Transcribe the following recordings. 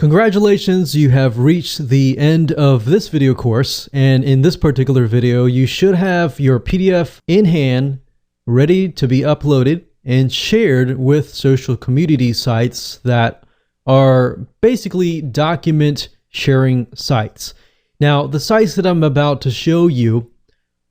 Congratulations, you have reached the end of this video course, and in this particular video you should have your PDF in hand, ready to be uploaded and shared with social community sites that are basically document sharing sites. Now, the sites that I'm about to show you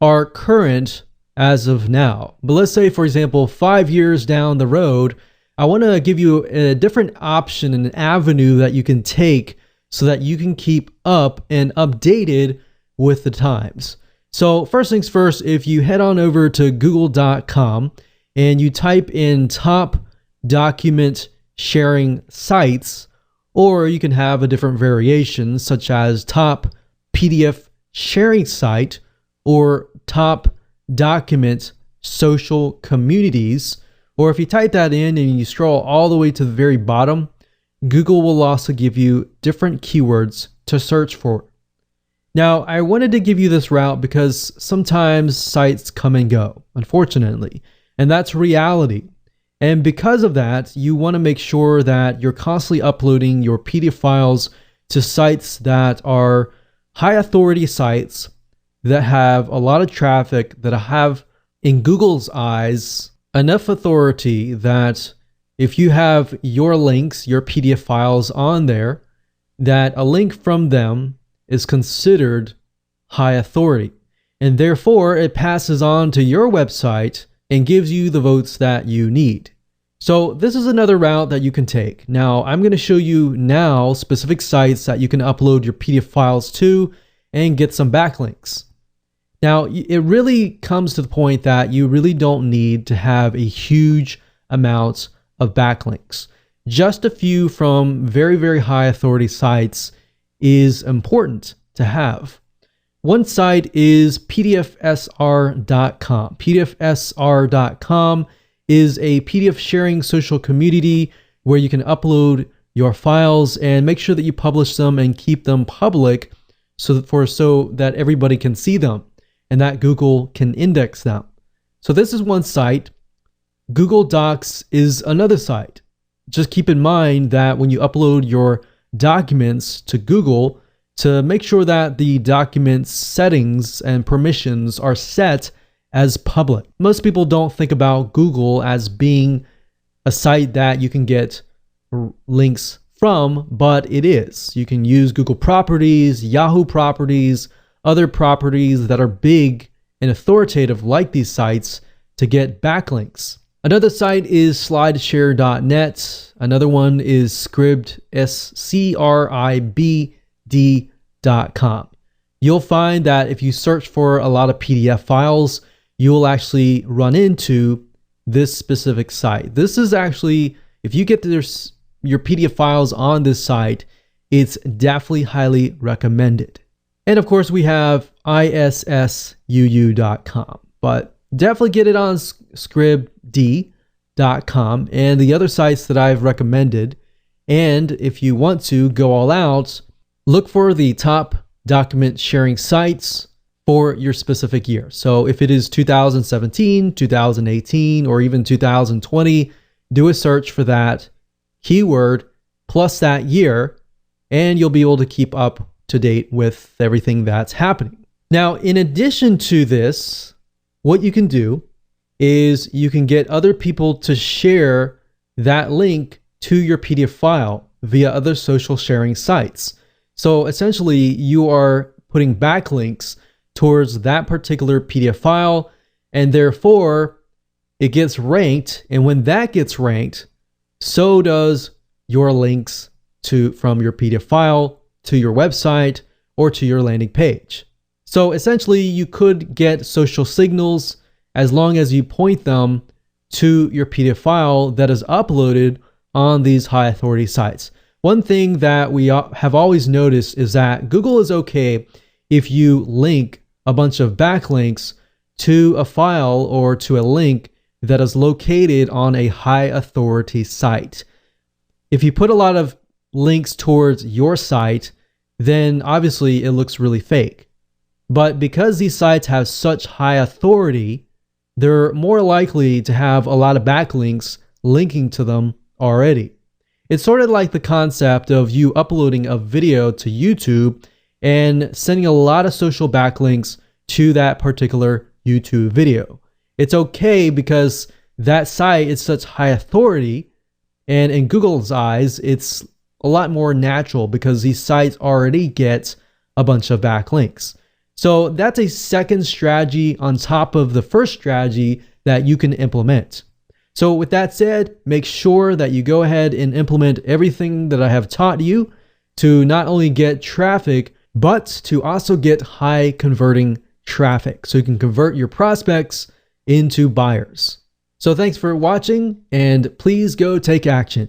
are current as of now, but let's say, for example, 5 years down the road, I want to give you a different option and an avenue that you can take so that you can keep up and updated with the times. So first things first, if you head on over to google.com and you type in top document sharing sites, or you can have a different variation such as top PDF sharing site or top document social communities. Or if you type that in and you scroll all the way to the very bottom, Google will also give you different keywords to search for. Now, I wanted to give you this route because sometimes sites come and go, unfortunately, and that's reality. And because of that, you want to make sure that you're constantly uploading your PDF files to sites that are high authority sites that have a lot of traffic, that have, in Google's eyes, enough authority that if you have your links, your PDF files on there, that a link from them is considered high authority. And therefore, it passes on to your website and gives you the votes that you need. So this is another route that you can take. Now, I'm going to show you now specific sites that you can upload your PDF files to and get some backlinks. Now, it really comes to the point that you really don't need to have a huge amount of backlinks. Just a few from very, very high authority sites is important to have. One site is pdfsr.com. pdfsr.com is a PDF sharing social community where you can upload your files and make sure that you publish them and keep them public so that everybody can see them and that Google can index them. So this is one site. Google Docs is another site. Just keep in mind that when you upload your documents to Google, to make sure that the document settings and permissions are set as public. Most people don't think about Google as being a site that you can get links from, but it is. You can use Google properties, Yahoo properties, other properties that are big and authoritative like these sites to get backlinks. Another site is slideshare.net. Another one is scribd, scribd.com. You'll find that if you search for a lot of PDF files, you'll actually run into this specific site. This is actually, if you get your PDF files on this site, it's definitely highly recommended. And of course, we have issuu.com, but definitely get it on scribd.com and the other sites that I've recommended. And if you want to go all out, look for the top document sharing sites for your specific year. So if it is 2017, 2018, or even 2020, do a search for that keyword plus that year, and you'll be able to keep up to date with everything that's happening. Now, in addition to this, what you can do is you can get other people to share that link to your PDF file via other social sharing sites. So essentially, you are putting backlinks towards that particular PDF file, and therefore it gets ranked. And when that gets ranked, so does your links from your PDF file to your website or to your landing page. So essentially, you could get social signals as long as you point them to your PDF file that is uploaded on these high authority sites. One thing that we have always noticed is that Google is okay if you link a bunch of backlinks to a file or to a link that is located on a high authority site. If you put a lot of links towards your site, then obviously it looks really fake. But because these sites have such high authority, they're more likely to have a lot of backlinks linking to them already. It's sort of like the concept of you uploading a video to YouTube and sending a lot of social backlinks to that particular YouTube video. It's okay because that site is such high authority, and in Google's eyes, it's a lot more natural because these sites already get a bunch of backlinks. So that's a second strategy on top of the first strategy that you can implement. So with that said, make sure that you go ahead and implement everything that I have taught you to not only get traffic, but to also get high converting traffic so you can convert your prospects into buyers. So thanks for watching, and please go take action.